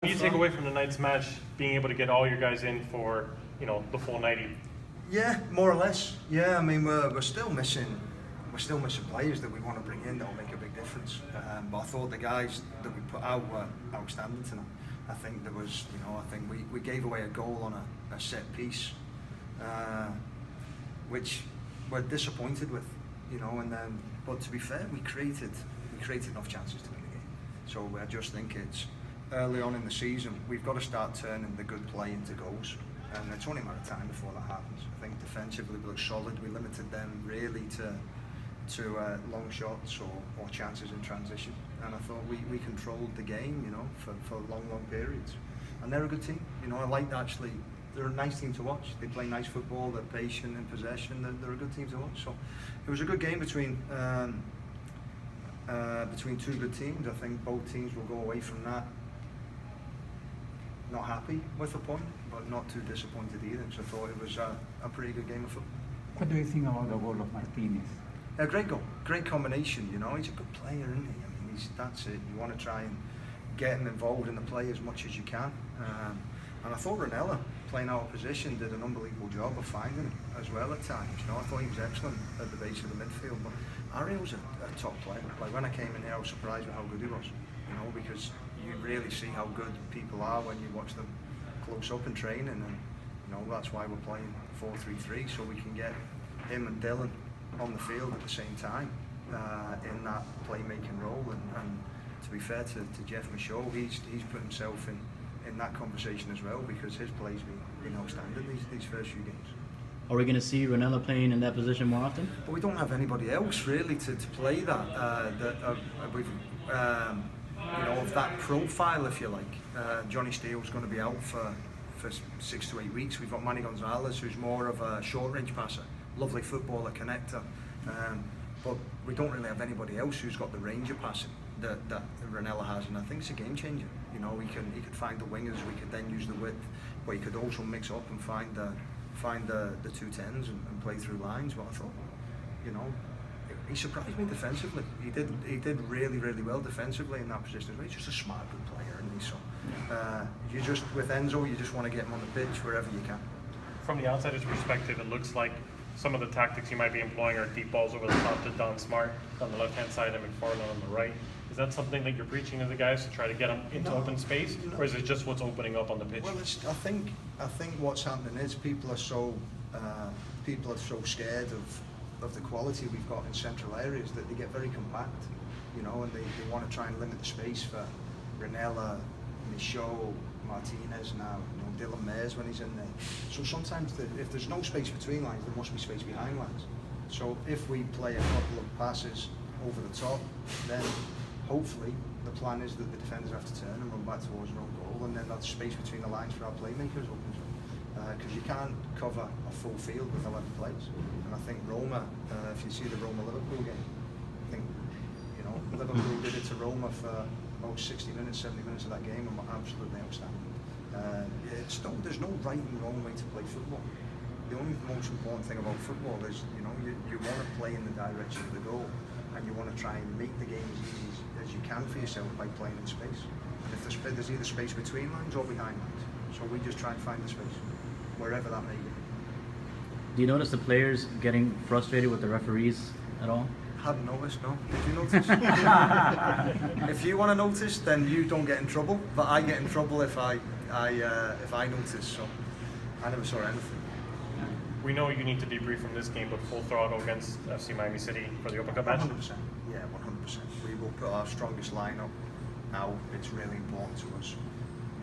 What do you take away from tonight's match, being able to get all your guys in for, the full 90? Yeah, more or less. Yeah, I mean we're still missing players that we want to bring in that will make a big difference. But I thought the guys that we put out were outstanding tonight. I think there was, I think we gave away a goal on a set piece, which we're disappointed with, and then. But to be fair, we created enough chances to win the game. So I just think it's early on in the season we've got to start turning the good play into goals. And it's only a matter of time before that happens. I think defensively we look solid. We limited them really to long shots or chances in transition. And I thought we controlled the game, for long periods. And they're a good team. I like actually. They're a nice team to watch. They play nice football. They're patient in possession. They're a good team to watch. So it was a good game between two good teams. I think both teams will go away from that not happy with a point, but not too disappointed either. So I thought it was a pretty good game of football. What do you think about the goal of Martinez? A great goal, great combination. He's a good player, isn't he? I mean, that's it. You want to try and get him involved in the play as much as you can. And I thought Ranella, playing out of position, did an unbelievable job of finding him as well at times. I thought he was excellent at the base of the midfield. But Ariel's a top player. Like when I came in here, I was surprised with how good he was. Because you really see how good people are when you watch them close up in training, and that's why we're playing 4-3-3, so we can get him and Dylan on the field at the same time in that playmaking role. And to be fair to Jeff Michaud, he's put himself in that conversation as well, because his play's been outstanding these first few games. Are we going to see Ranella playing in that position more often? But we don't have anybody else really to play that we've. Of that profile, if you like. Johnny Steele's going to be out for 6 to 8 weeks. We've got Manny Gonzalez, who's more of a short-range passer, lovely footballer, connector. But we don't really have anybody else who's got the range of passing that Ranella has, and I think it's a game changer. He could find the wingers, we could then use the width, but he could also mix up and find the 2-10s and play through lines. But I thought, he surprised me defensively. He did really well defensively in that position. He's just a smart, good player, isn't he? So with Enzo, you just want to get him on the pitch wherever you can. From the outsider's perspective, it looks like some of the tactics you might be employing are deep balls over the top to Don Smart on the left-hand side and McFarland on the right. Is that something that you're preaching to the guys to try to get them into open space, or is it just what's opening up on the pitch? Well, I think what's happening is people are so scared of the quality we've got in central areas that they get very compact, and they want to try and limit the space for Ranella, Michaud, Martinez now, Dylan Mayers when he's in there. So sometimes if there's no space between lines, there must be space behind lines. So if we play a couple of passes over the top, then hopefully the plan is that the defenders have to turn and run back towards their own goal, and then that space between the lines for our playmakers opens up. Because you can't cover a full field with 11 players. And I think Roma, if you see the Roma-Liverpool game, I think, Liverpool did it to Roma for about 60 minutes, 70 minutes of that game, and were absolutely outstanding. There's no right and wrong way to play football. The only most important thing about football is, you want to play in the direction of the goal, and you want to try and make the game as easy as you can for yourself by playing in space. And if there's either space between lines or behind lines. So we just try and find the space, wherever that may be. Do you notice the players getting frustrated with the referees at all? Hadn't noticed, no. Did you notice? If you want to notice, then you don't get in trouble. But I get in trouble if I notice. So I never saw anything. We know you need to debrief from this game, but full throttle against FC Miami City for the Open Cup match? 100%. Yeah, 100%. We will put our strongest lineup now. It's really important to us.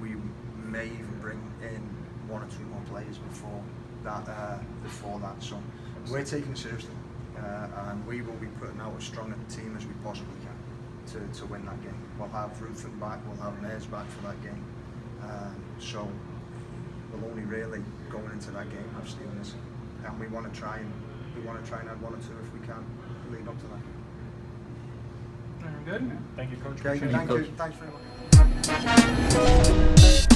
We may even bring in 1 or 2 more players before that. So we're taking it seriously, and we will be putting out as strong a team as we possibly can to win that game. We'll have Ruthen back, we'll have Mayers back for that game. So we'll only really going into that game have Stevenson, and we want to try and add 1 or 2 if we can lead up to that. Good. Thank you, Coach. Okay, thank you. Thanks very much.